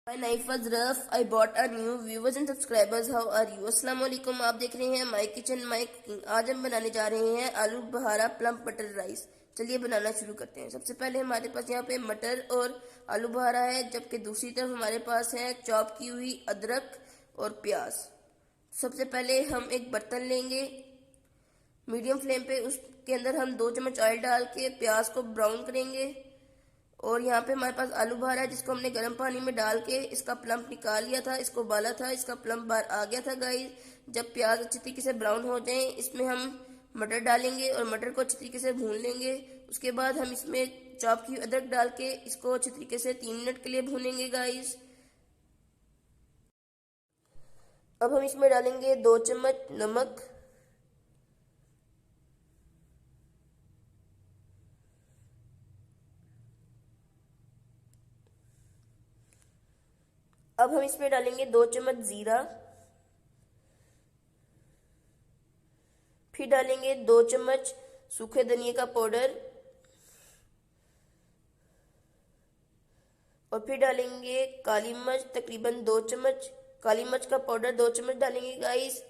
My name was Raf. I bought a new viewers and subscribers. How are you? अस्सलाम वालेकुम। आप देख रहे हैं माई किचन माई कुकिंग। आज हम बनाने जा रहे हैं आलू बहारा प्लम बटर राइस। चलिए बनाना शुरू करते हैं। सबसे पहले हमारे पास यहाँ पे मटर और आलू बहारा है, जबकि दूसरी तरफ हमारे पास है चॉप की हुई अदरक और प्याज। सबसे पहले हम एक बर्तन लेंगे मीडियम फ्लेम पे, उसके अंदर हम 2 चम्मच ऑयल डाल के प्याज को ब्राउन करेंगे। और यहाँ पे हमारे पास आलू बहारा है, जिसको हमने गर्म पानी में डाल के इसका प्लम्प निकाल लिया था, इसको उबाला था, इसका प्लम्प बाहर आ गया था गाइस। जब प्याज अच्छी तरीके से ब्राउन हो जाए, इसमें हम मटर डालेंगे और मटर को अच्छी तरीके से भून लेंगे। उसके बाद हम इसमें चॉप की अदरक डाल के इसको अच्छी तरीके से 3 मिनट के लिए भूनेंगे गाइस। अब हम इसमें डालेंगे 2 चम्मच नमक, अब हम इसमें डालेंगे 2 चम्मच जीरा, फिर डालेंगे 2 चम्मच सूखे धनिया का पाउडर, और फिर डालेंगे काली मिर्च, तकरीबन 2 चम्मच काली मिर्च का पाउडर 2 चम्मच डालेंगे गाइस।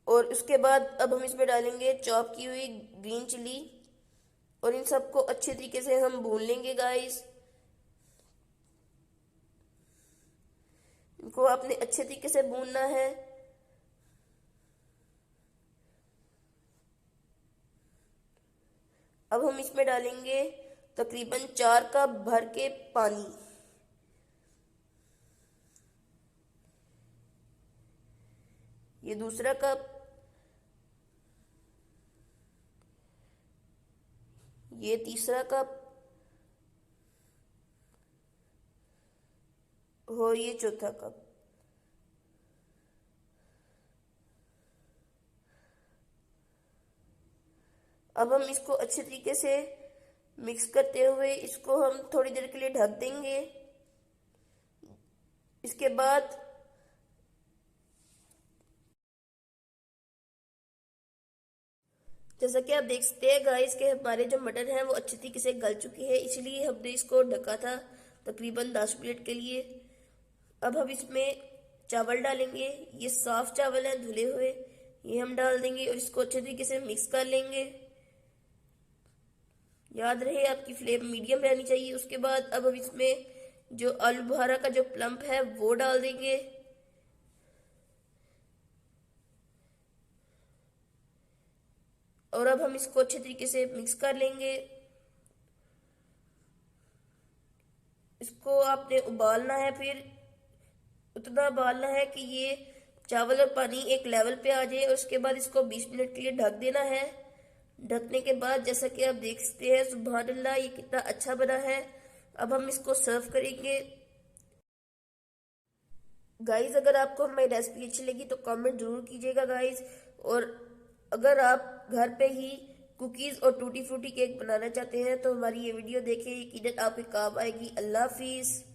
और उसके बाद अब हम इसमें डालेंगे चॉप की हुई ग्रीन चिली, और इन सबको अच्छे तरीके से हम भून लेंगे गाइस। इनको आपने अच्छे तरीके से भूनना है। अब हम इसमें डालेंगे तकरीबन 4 कप भर के पानी। ये दूसरा कप, ये तीसरा कप, और ये चौथा कप। अब हम इसको अच्छे तरीके से मिक्स करते हुए इसको हम थोड़ी देर के लिए ढक देंगे। इसके बाद जैसा कि आप देख सकते हैं गाइस के हमारे जो मटर हैं वो अच्छी तरीके से गल चुके हैं, इसलिए हमने इसको ढका था तकरीबन 10 मिनट के लिए। अब हम इसमें चावल डालेंगे। ये साफ चावल है धुले हुए, ये हम डाल देंगे और इसको अच्छे तरीके से मिक्स कर लेंगे। याद रहे आपकी फ्लेम मीडियम रहनी चाहिए। उसके बाद अब हम इसमें जो आलू बहारा का जो प्लम्प है वो डाल देंगे। और अब हम इसको अच्छे तरीके से मिक्स कर लेंगे। इसको आपने उबालना है, फिर उतना उबालना है कि ये चावल और पानी एक लेवल पे आ जाए। और उसके बाद इसको 20 मिनट के लिए ढक देना है। ढकने के बाद जैसा कि आप देख सकते हैं, सुभान अल्लाह, ये कितना अच्छा बना है। अब हम इसको सर्व करेंगे गाइस। अगर आपको हमारी रेसिपी अच्छी लगी तो कमेंट जरूर कीजिएगा गाइस। और अगर आप घर पे ही कुकीज और टूटी फ्रूटी केक बनाना चाहते हैं तो हमारी ये वीडियो देखें, यकीनन आपके काम आएगी। अल्लाह हाफिज।